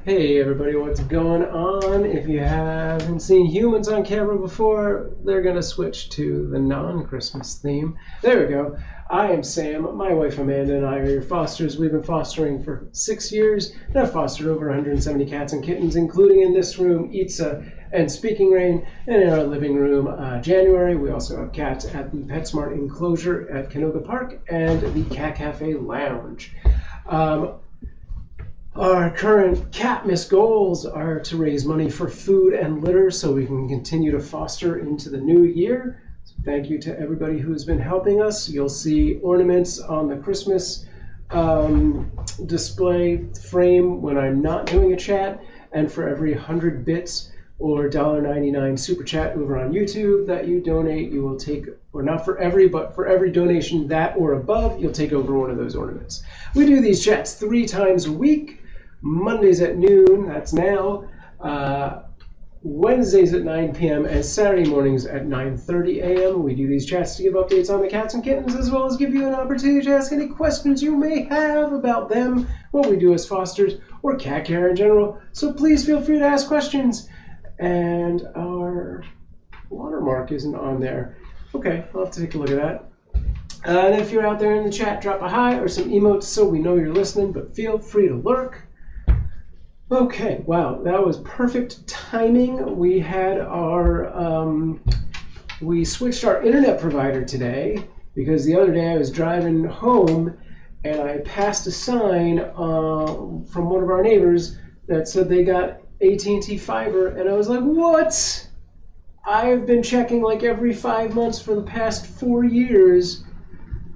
Hey everybody, what's going on? If you haven't seen humans on camera before, they're going to switch to the non-Christmas theme. There we go. I am Sam. My wife Amanda and I are your fosters. We've been fostering for 6 years, and I've fostered over 170 cats and kittens, including in this room, Itza and Speaking Rain, and in our living room, January. We also have cats at the PetSmart Enclosure at Canoga Park and the Cat Cafe Lounge. Our current Catmas goals are to raise money for food and litter so we can continue to foster into the new year. So thank you to everybody who has been helping us. You'll see ornaments on the Christmas display frame when I'm not doing a chat. And for every 100 bits or $1.99 super chat over on YouTube that you donate, you will take, or not for every, but for every donation that or above, you'll take over one of those ornaments. We do these chats 3 times a week. Mondays at noon, that's now, Wednesdays at 9 p.m., and Saturday mornings at 9:30 a.m. We do these chats to give updates on the cats and kittens, as well as give you an opportunity to ask any questions you may have about them, what we do as fosters, or cat care in general. So please feel free to ask questions. And our watermark isn't on there. Okay, I'll have to take a look at that. And if you're out there in the chat, drop a hi or some emotes so we know you're listening, but feel free to lurk. Okay, wow, that was perfect timing. We had we switched our internet provider today because the other day I was driving home and I passed a sign from one of our neighbors that said they got AT&T fiber, and I was like, what? I've been checking like every 5 months for the past 4 years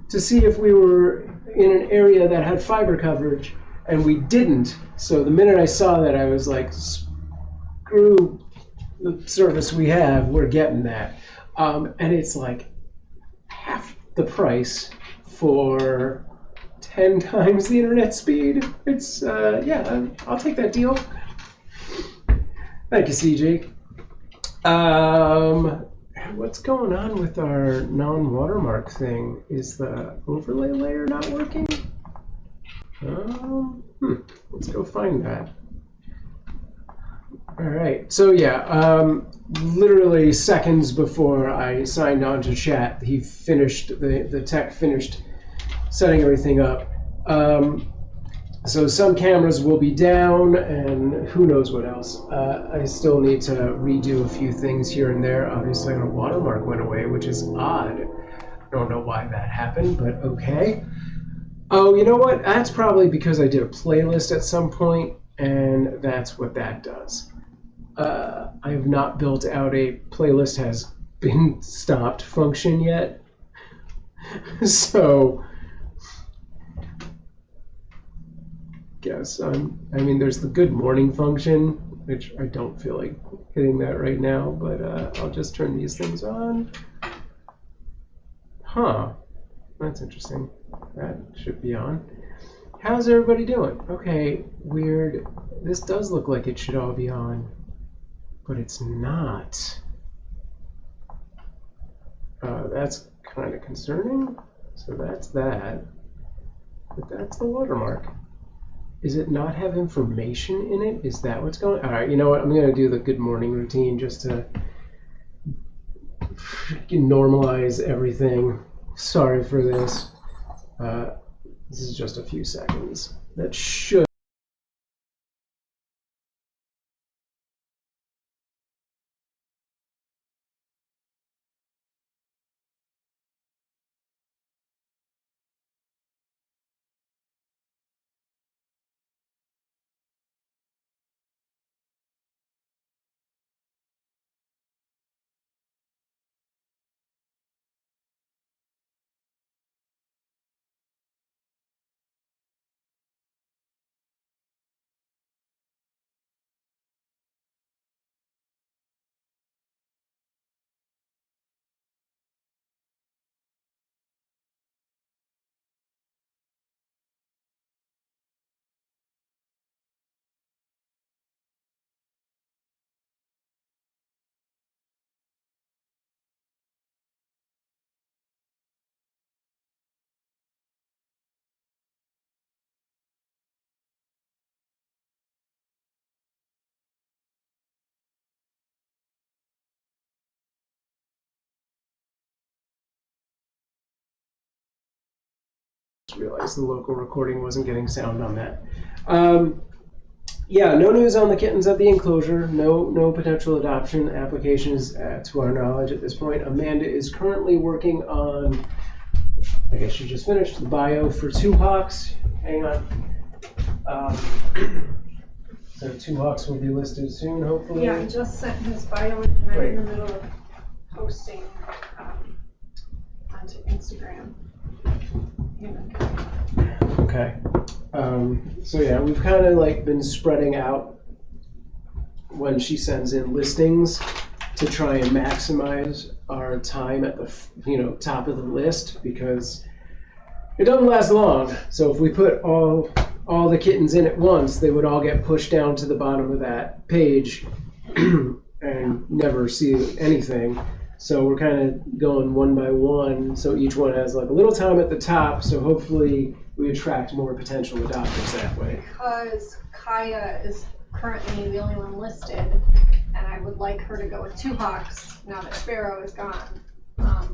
to see if we were in an area that had fiber coverage, and we didn't. So the minute I saw that, I was like, screw the service we have, we're getting that. And it's like half the price for 10 times the internet speed. It's, yeah, I'll take that deal. Thank you, CJ. What's going on with our non-watermark thing? Is the overlay layer not working? Let's go find that. All right, so yeah, literally seconds before I signed on to chat, he finished, the tech finished setting everything up. So some cameras will be down, and who knows what else. I still need to redo a few things here and there. Obviously, our watermark went away, which is odd. I don't know why that happened, but okay. Oh, you know what? That's probably because I did a playlist at some point, and that's what that does. I have not built out a playlist has been stopped function yet. So guess I mean, there's the good morning function, which I don't feel like hitting that right now, but I'll just turn these things on. Huh, that's interesting. That should be on. How's everybody doing? Okay, weird. This does look like it should all be on, but it's not. That's kind of concerning. So that's that, but that's the watermark. Does it not have information in it? Is that what's going on? All right, you know what? I'm going to do the good morning routine just to normalize everything. Sorry for this. This is just a few seconds. That should Just realized the local recording wasn't getting sound on that. Yeah, no news on the kittens at the enclosure. No potential adoption applications to our knowledge at this point. Amanda is currently working on, I guess she just finished the bio for Two Hawks. Hang on. So Two Hawks will be listed soon, hopefully. Yeah, I just sent his bio and I'm in the middle of posting onto Instagram. Okay. So yeah, we've kind of like been spreading out when she sends in listings to try and maximize our time at the top of the list, because it doesn't last long. So if we put all the kittens in at once, they would all get pushed down to the bottom of that page and never see anything. So we're kind of going one by one, so each one has like a little time at the top, so hopefully we attract more potential adopters that way. Because Kaya is currently the only one listed, and I would like her to go with Two Hawks now that Sparrow is gone. I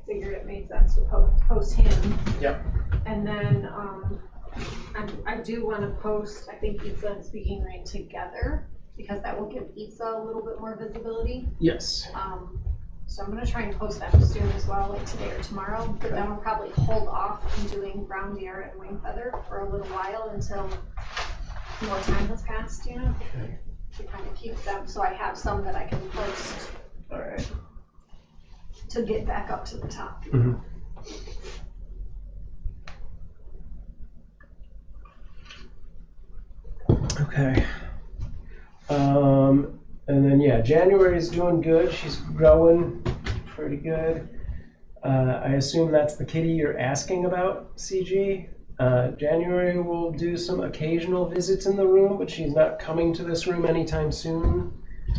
figured it made sense to post him. Yep. And then I do want to post, I think, Issa and Speaking Rain together, because that will give Issa a little bit more visibility. Yes. So I'm going to try and post that soon as well, like today or tomorrow. But then I'll probably hold off on doing Brown Deer and Wing Feather for a little while until more time has passed, you know? Okay. To kind of keep them, so I have some that I can post. All right. To get back up to the top. Mm-hmm. Okay. And then yeah, January is doing good. She's growing pretty good. I assume that's the kitty you're asking about, CG. January will do some occasional visits in the room, but she's not coming to this room anytime soon.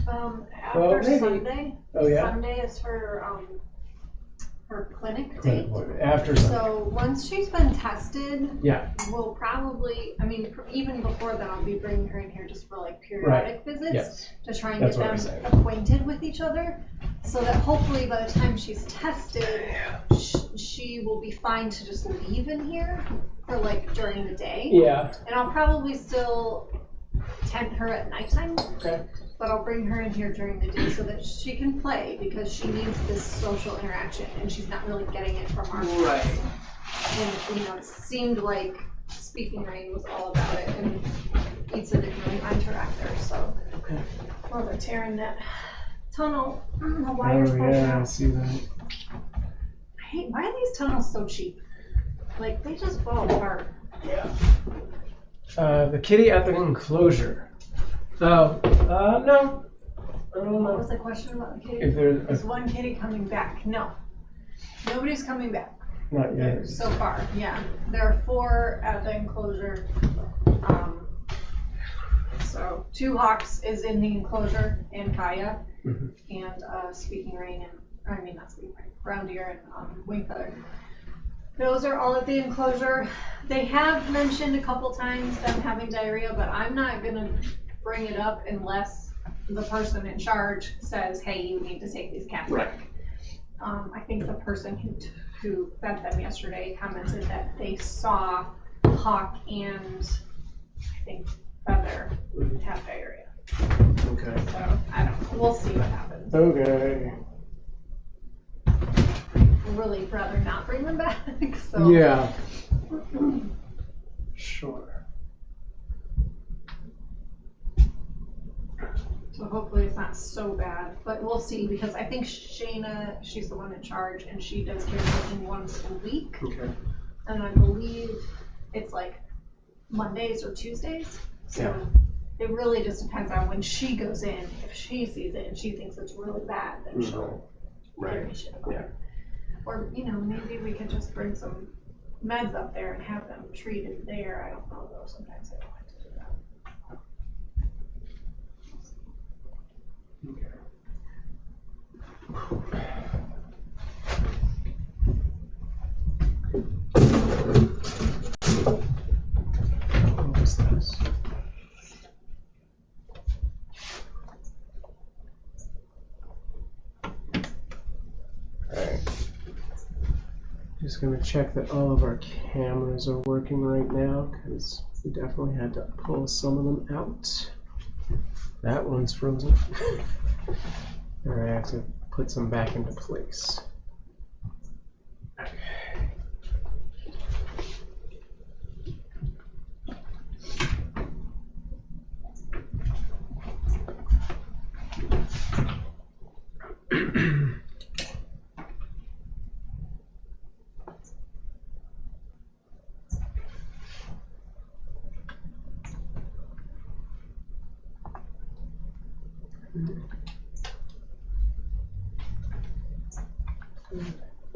After Sunday. Oh yeah. Sunday is her clinic date. After Sunday. So once she's been tested, yeah, we'll probably, I mean, even before then, I'll be bringing her in here just for like periodic visits to try and get them acquainted with each other, so that hopefully by the time she's tested, she will be fine to just leave in here for like during the day. Yeah. And I'll probably still tent her at nighttime. Okay. But I'll bring her in here during the day so that she can play, because she needs this social interaction and she's not really getting it from our right. And it seemed like Speaking Rain was all about it, and Issa didn't really interact there. So while they're tearing that tunnel, the wires out. Yeah, I see that. Why are these tunnels so cheap? Like, they just fall apart. Yeah. The kitty at the enclosure. Oh, no. I don't know. What was the question about the kitty? If there's Is one kitty coming back? No. Nobody's coming back. Not yet. So far, yeah. There are 4 at the enclosure. So Two Hawks is in the enclosure, and Kaya, and Speaking Rain, not Speaking Rain, Brown Deer and Wing Feather. Those are all at the enclosure. They have mentioned a couple times them having diarrhea, but I'm not gonna bring it up unless the person in charge says, hey, you need to take these cats back. I think the person who fed them yesterday commented that they saw Hawk and I think Feather have diarrhea. Okay. So I don't know. We'll see what happens. Okay. I'd really rather not bring them back. So. Yeah. Sure. So hopefully it's not so bad, but we'll see, because I think Shayna, she's the one in charge, and she does care taking once a week. Okay. And I believe it's like Mondays or Tuesdays. So it really just depends on when she goes in. If she sees it and she thinks it's really bad, then she'll give me shit about it. Or, maybe we could just bring some meds up there and have them treated there. I don't know though, sometimes they don't like to do that. Okay. What was this? just going to check that all of our cameras are working right now, because we definitely had to pull some of them out. That one's frozen. And I have to put some back into place. Okay.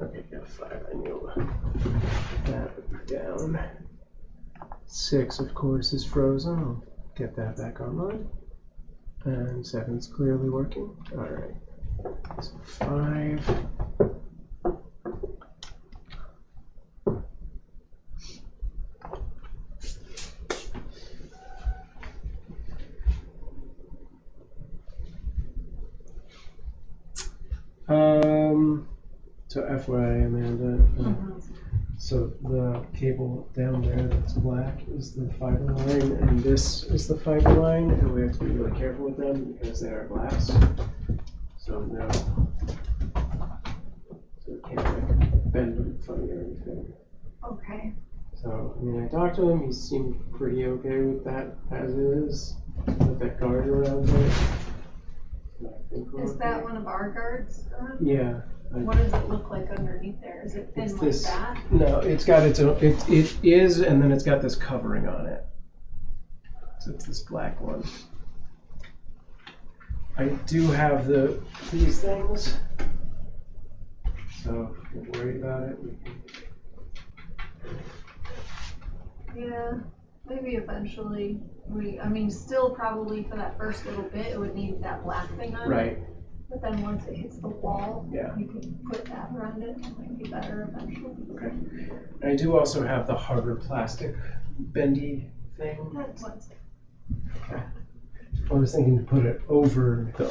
Okay, got 5. I knew that down. 6, of course, is frozen. I'll get that back online. And 7's clearly working. All right. So 5. So FYI, Amanda, so the cable down there that's black is the fiber line, and this is the fiber line, and we have to be really careful with them because they are glass. So no, so we can't like bend them funny or anything. Okay. So I mean, I talked to him. He seemed pretty okay with that as is, with that guard around it. So I think we're Is that okay. one of our guards? Yeah. What does it look like underneath there? Is it thin It's like this, that? No, it's got its own, it is, and then it's got this covering on it. So it's this black one. I do have these things, so if you're worried about it, we can. Yeah, maybe eventually. I mean, still probably for that first little bit, it would need that black thing on it. Right. But then once it hits the wall, Yeah. you can put that around it. It might be better eventually. Okay. And I do also have the harder plastic bendy thing. What's Okay. I was thinking to put it over the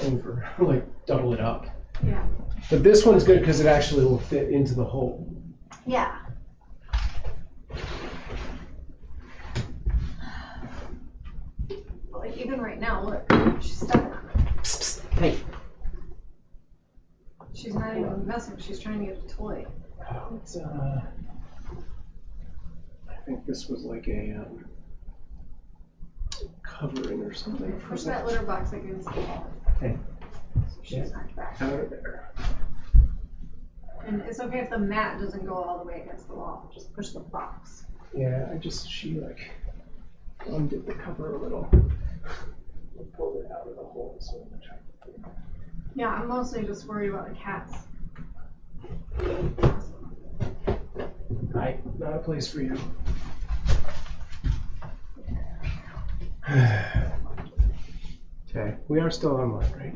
like double it up. Yeah. But this one's good because it actually will fit into the hole. Yeah. Like even right now, look, she's stepping on it. Psst, psst. Hey. She's not even messing. She's trying to get the toy. Oh, it's I think this was like a covering or something. Push that litter box against the wall. Hey. So she's knocked back. Out of there. And it's okay if the mat doesn't go all the way against the wall. Just push the box. Yeah, she like undid the cover a little. Pulled it out of the hole, so I'm gonna try to. Yeah, I'm mostly just worried about the cats. Hi, not a place for you. Okay, we are still online, right?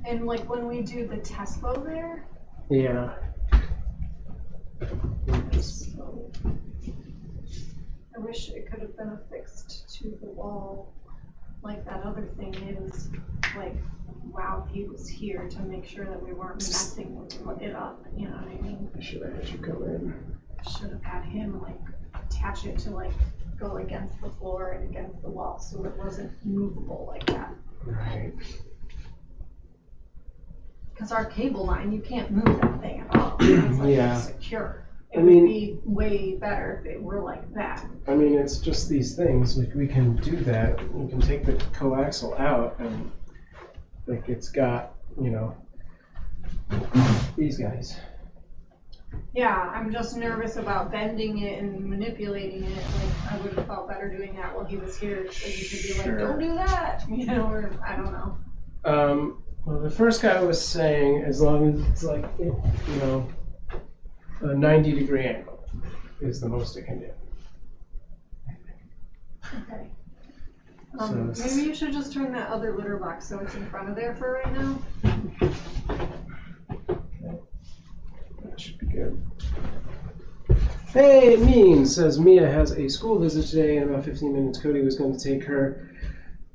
And like when we do the Tesco there, Yeah. I wish it could have been affixed to the wall like that other thing is, like while he was here to make sure that we weren't messing with it up, you know what I mean? I should have had you come in. Should have had him like attach it to like go against the floor and against the wall so it wasn't movable like that. Right. Because our cable line, you can't move that thing at all. It's like Yeah. secure. It I would mean- be way better if it were like that. I mean, it's just these things. Like we can do that. We can take the coaxial out, and like it's got, you know, these guys. Yeah, I'm just nervous about bending it and manipulating it. Like I would have felt better doing that while he was here. So you could be like, Sure. don't do that, you know, or I don't know. Well, the first guy was saying as long as it's like, you know, a 90-degree angle is the most it can do. Okay. So- Maybe you should just turn that other litter box so it's in front of there for right now. That should be good. Hey, Mean says Mia has a school visit today in about 15 minutes. Cody was going to take her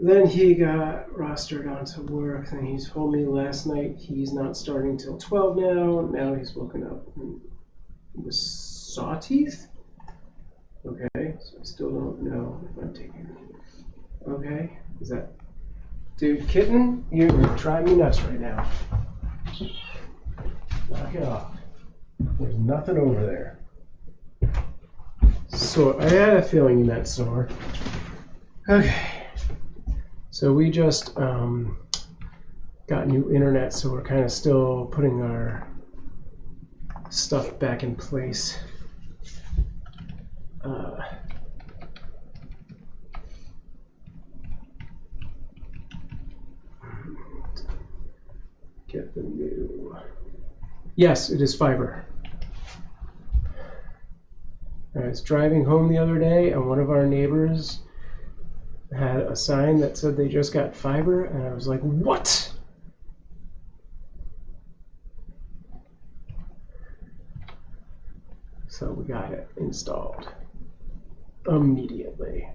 Then he got rostered onto work. Then he told me last night he's not starting till 12 now. Now he's woken up with sawteeth. Okay, so I still don't know if I'm taking it. Okay, is that... Dude, Kitten, you're driving me nuts right now. Knock it off. There's nothing over there. So I had a feeling you meant sore. Okay. So we just got new internet, so we're kind of still putting our stuff back in place. Get the new... Yes, it is fiber. I was driving home the other day, and one of our neighbors had a sign that said they just got fiber, and I was like, what? So we got it installed immediately.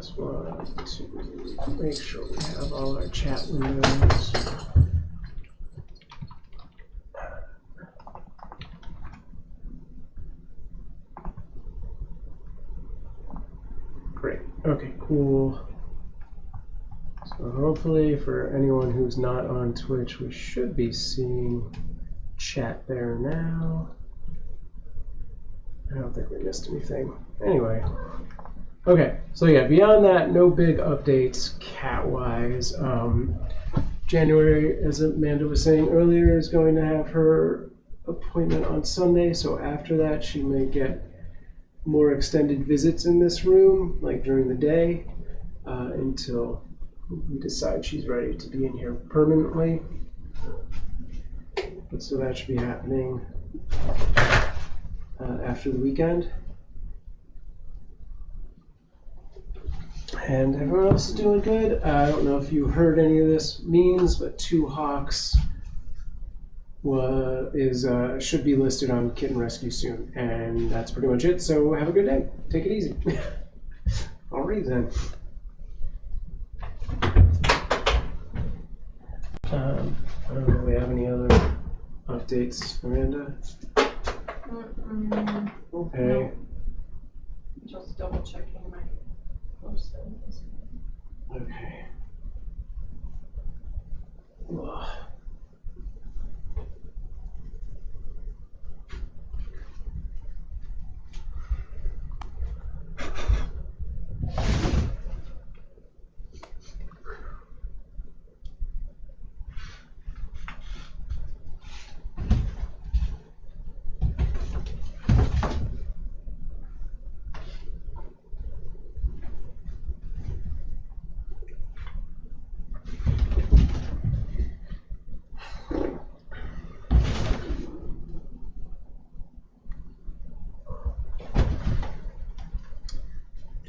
Just want to make sure we have all our chat windows. Great. Okay, cool. So hopefully for anyone who's not on Twitch, we should be seeing chat there now. I don't think we missed anything. Anyway. Okay, so yeah, beyond that, no big updates cat-wise. January, as Amanda was saying earlier, is going to have her appointment on Sunday, so after that she may get more extended visits in this room, like during the day, until we decide she's ready to be in here permanently. But so that should be happening after the weekend. And everyone else is doing good. I don't know if you heard any of this means, but 2 hawks should be listed on Kittenrescue soon. And that's pretty much it. So have a good day. Take it easy. Alright then. I don't know if we have any other updates, Amanda. Okay. No. Just double checking my post. Okay. Ugh.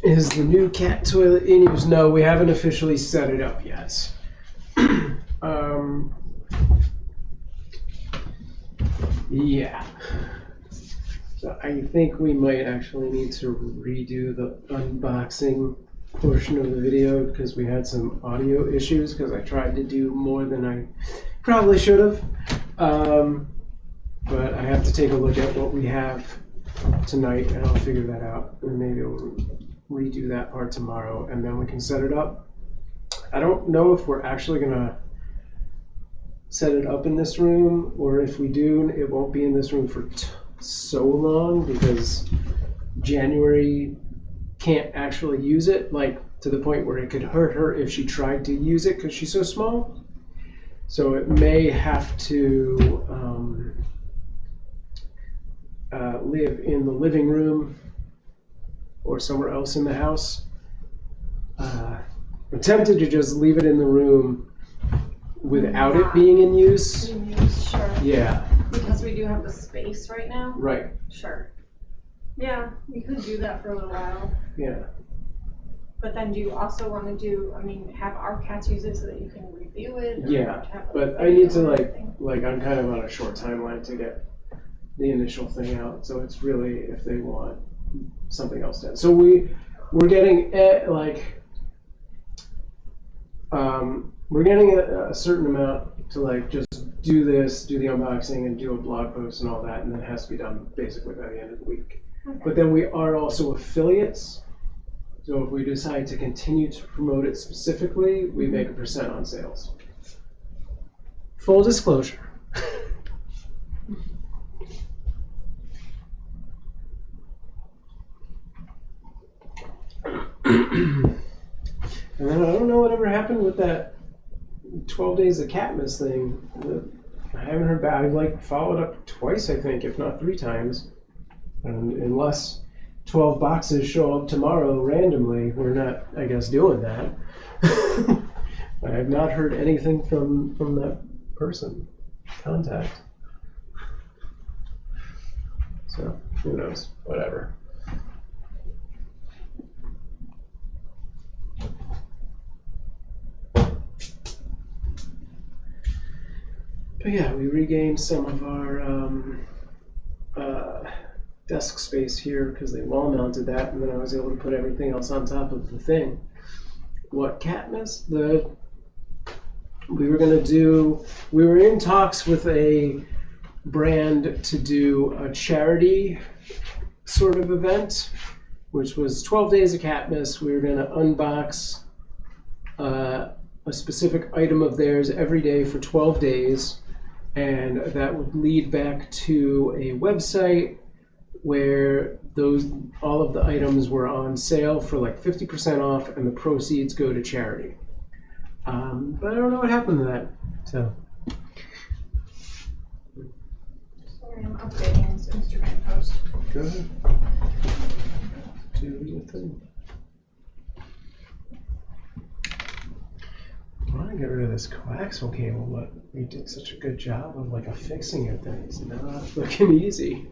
Is the new cat toilet in use? No, we haven't officially set it up yet. Yeah. So I think we might actually need to redo the unboxing portion of the video because we had some audio issues because I tried to do more than I probably should have. But I have to take a look at what we have tonight and I'll figure that out and maybe we'll redo that part tomorrow, and then we can set it up. I don't know if we're actually gonna set it up in this room, or if we do, it won't be in this room for so long, because January can't actually use it, like to the point where it could hurt her if she tried to use it because she's so small. So it may have to live in the living room or somewhere else in the house. I'm tempted to just leave it in the room without it being in use. Sure. Yeah. Because we do have the space right now. Right. Sure. Yeah, we could do that for a little while. Yeah. But then do you also want to do, have our cats use it so that you can review it? Yeah, but I need to like I'm kind of on a short timeline to get the initial thing out. So it's really if they want something else done. So we're getting we're getting a certain amount to like just do this, do the unboxing, and do a blog post and all that, and then it has to be done basically by the end of the week. Okay. But then we are also affiliates. So if we decide to continue to promote it specifically, we make a % on sales. Full disclosure. And then I don't know whatever happened with that 12 Days of Catmas thing. I haven't heard back. I've followed up twice, I think, if not 3 times. And unless 12 boxes show up tomorrow randomly, we're not, I guess, doing that. I have not heard anything from that person. Contact. So, who knows? Whatever. But yeah, we regained some of our desk space here because they wall mounted that, and then I was able to put everything else on top of the thing. What Catmas? We were in talks with a brand to do a charity sort of event, which was 12 Days of Catmas. We were going to unbox a specific item of theirs every day for 12 days. And that would lead back to a website where all of the items were on sale for like 50% off, and the proceeds go to charity. But I don't know what happened to that. So. Sorry, I'm updating this Instagram post. Go ahead. Do your thing. I want to get rid of this coaxial cable, but we did such a good job of affixing it that it's not looking easy.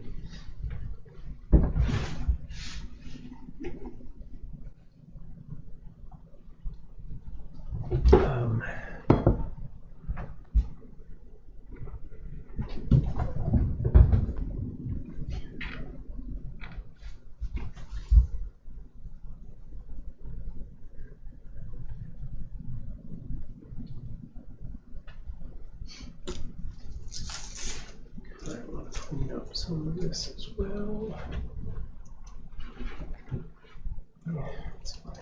Clean up some of this as well. Oh, that's fine.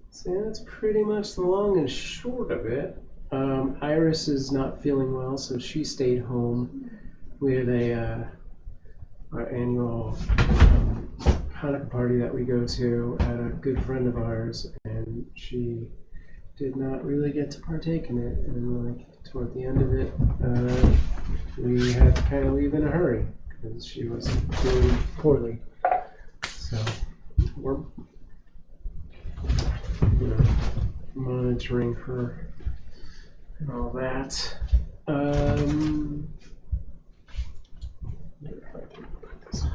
So that's pretty much the long and short of it. Iris is not feeling well, so she stayed home. We had our annual Hanukkah party that we go to at a good friend of ours, and she did not really get to partake in it. And toward the end of it, we had to kind of leave in a hurry because she was doing poorly. So we're monitoring her and all that. If I can put this.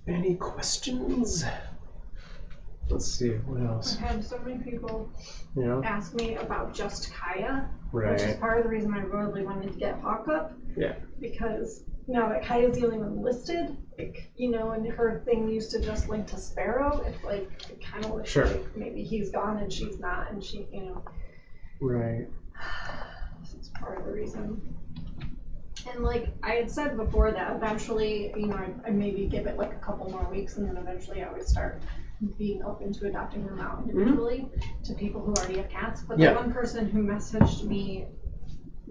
Any questions? Let's see, what else? I've had so many people Yeah. ask me about just Kaya, which is Right. part of the reason I really wanted to get Hawk up. Yeah. Because now that Kaya's the only one listed, like, you know, and her thing used to just link to Sparrow, it's like, it kind of looks Sure. like maybe he's gone and she's not, and she, you know. Right. This is part of the reason. And like I had said before that eventually, you know, I maybe give it like a couple more weeks and then eventually I would start being open to adopting them out individually to people who already have cats. But the one person who messaged me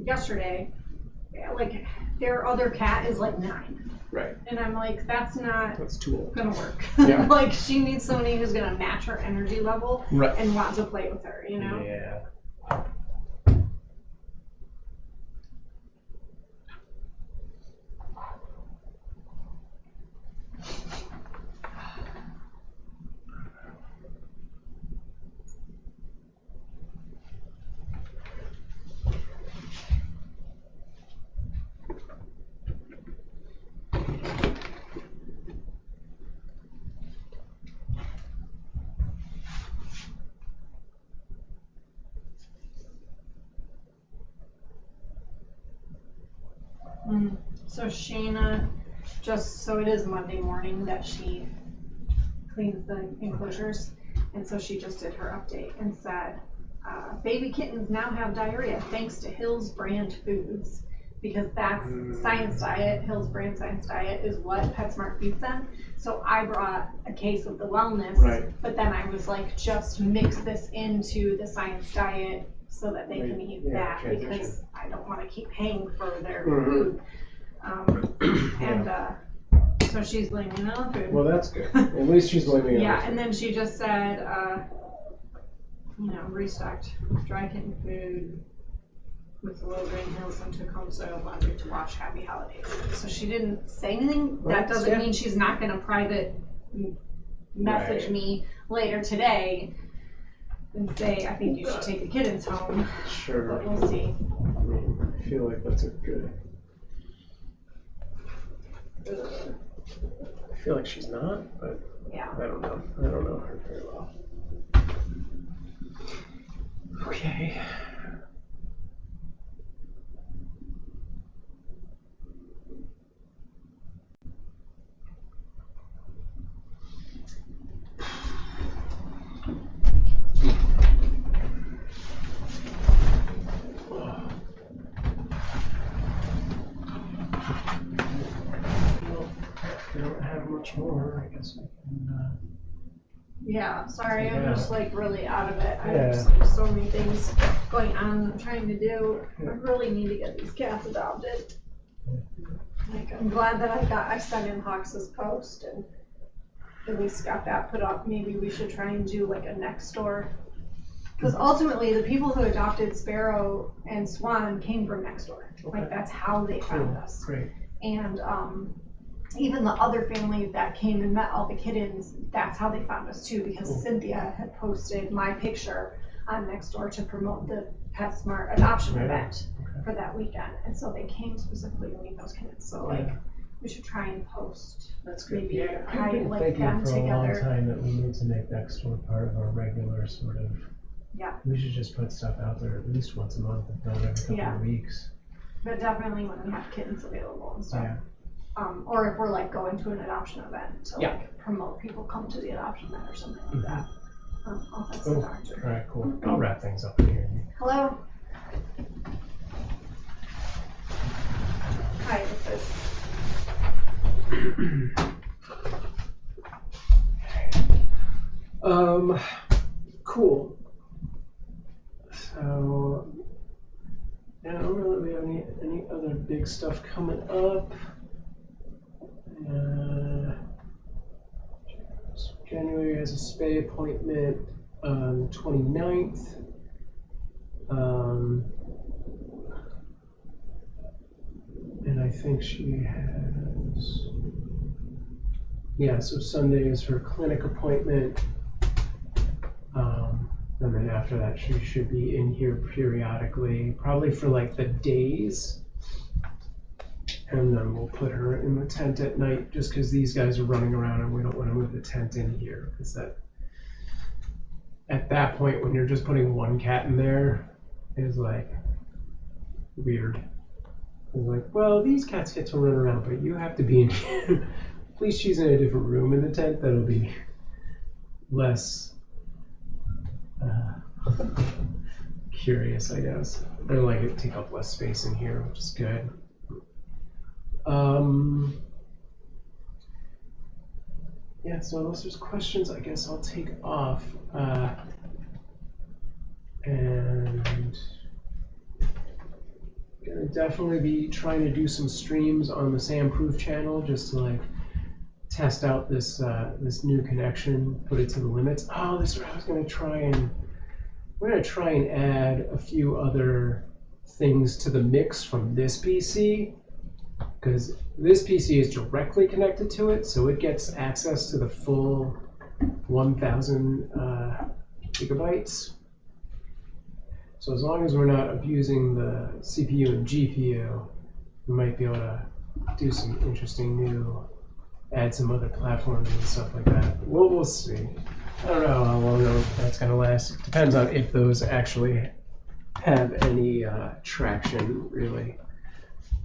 yesterday, like their other cat is like 9. Right. And I'm like, that's too old. gonna work. Yeah. Like she needs somebody who's gonna match her energy level and want to play with her, you know? Yeah. So Shayna, just so it is Monday morning that she cleans the enclosures, and so she just did her update and said, baby kittens now have diarrhea thanks to Hill's brand foods, because that's Science Diet. Hill's brand Science Diet is what PetSmart feeds them. So I brought a case of the wellness, but then I was like, just mix this into the Science Diet so that they can eat that, because I don't want to keep paying for their food. So she's blaming it on food. Well, that's good. At least she's blaming it on food. And then she just said, you know, restocked dry kitten food with low grain Hills and took home soil laundry to wash. Happy holidays. So she didn't say anything. That doesn't mean she's not going to private message me later today and say, I think you should take the kittens home. Sure. But we'll see. I mean, I feel like that's a good. I feel like she's not, but yeah. I don't know. I don't know her very well. Okay. I don't have much more. I guess I can. Yeah, sorry, I'm just like really out of it. I Yeah. have like, so many things going on I'm trying to do. I really need to get these cats adopted. Like, I'm glad that I sent in Hawks's post and at least got that put up. Maybe we should try and do like a next door. Because ultimately, the people who adopted Sparrow and Swan came from next door. Like, that's how they found us. Great. And even the other family that came and met all the kittens, that's how they found us too, because Cynthia had posted my picture on Nextdoor to promote the PetSmart adoption event for that weekend. And so they came specifically to meet those kittens. So like, we should try and post. That's good. Maybe I've been like thinking them for a long together. time that we need to make Nextdoor part of our regular sort of. Yeah. We should just put stuff out there at least once a month, if not every couple of weeks. But definitely when we have kittens available and stuff. Yeah. Or if we're like going to an adoption event to like promote people come to the adoption event or something like that. I'll text the doctor. All right, cool. I'll wrap things up here. Hello? Hi, this is. Cool. So, yeah, I don't know that we have any other big stuff coming up. January has a spay appointment on the 29th. And I think she has, so Sunday is her clinic appointment. And then after that, she should be in here periodically, probably for like the days. And then we'll put her in the tent at night just because these guys are running around and we don't want to move the tent in here. Because at that point, when you're just putting one cat in there, is like weird. It's like, well, these cats get to run around, but you have to be in here. Please she's in a different room in the tent. That'll be less curious, I guess. They're like it take up less space in here, which is good. Yeah, so unless there's questions, I guess I'll take off. And gonna definitely be trying to do some streams on the Sandproof channel just to like test out this this new connection, put it to the limits. Oh, this is what I was gonna try and we're gonna try and add a few other things to the mix from this PC, because this PC is directly connected to it, so it gets access to the full 1,000 gigabytes. So as long as we're not abusing the CPU and GPU, we might be able to do some interesting new, add some other platforms and stuff like that. We'll see. I don't know how long that's going to last. It depends on if those actually have any traction, really.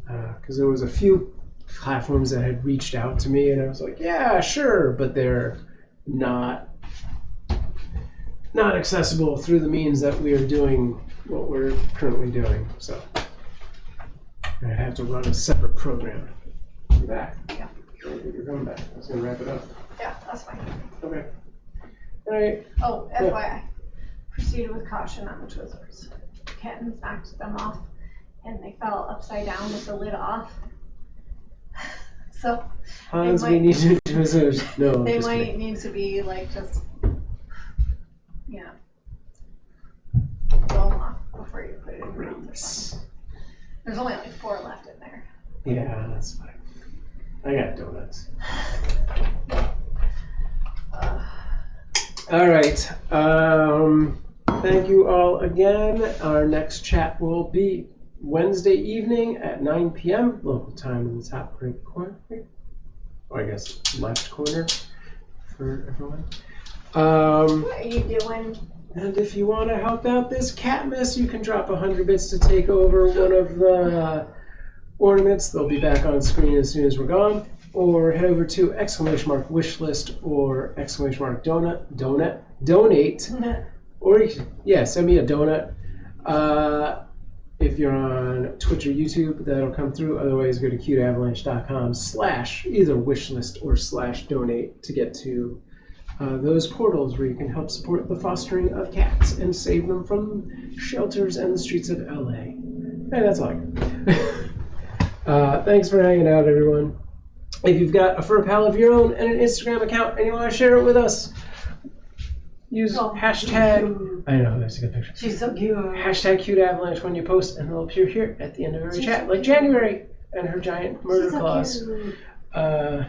Because there was a few platforms that had reached out to me, and I was like, yeah, sure, but they're not accessible through the means that we are doing what we're currently doing. So I have to run a separate program for that. Yeah. You're coming back. I was going to wrap it up. Yeah, that's fine. Okay. All right. Oh, FYI, proceed with caution on the Twizzlers. Kittens knocked them off, and they fell upside down with the lid off. So Hans, we need to do this. No, they just might kidding. need to be like just, you know, blow them off before you put it in your mouth or something. There's only like 4 left in there. Yeah, that's fine. I got donuts. All right. Thank you all again. Our next chat will be Wednesday evening at 9 p.m. local time in the top right corner. Or I guess left corner for everyone. What are you doing? And if you want to help out this Catmas, you can drop 100 bits to take over one of the ornaments. They'll be back on screen as soon as we're gone. Or head over to !wishlist or !donate. Or send me a donut. If you're on Twitch or YouTube, that'll come through. Otherwise, go to Cuteavalanche.com / either wishlist or /donate to get to those portals where you can help support the fostering of cats and save them from shelters and the streets of LA. And that's all I got. Thanks for hanging out, everyone. If you've got a fur pal of your own and an Instagram account and you want to share it with us, use hashtag. I know, that's a good picture. She's so cute. Hashtag Cuteavalanche when you post, and it'll appear here at the end of every chat, like January and her giant murder claws. Yeah,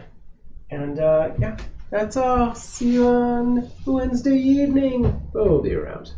that's all. See you on Wednesday evening. We'll be around.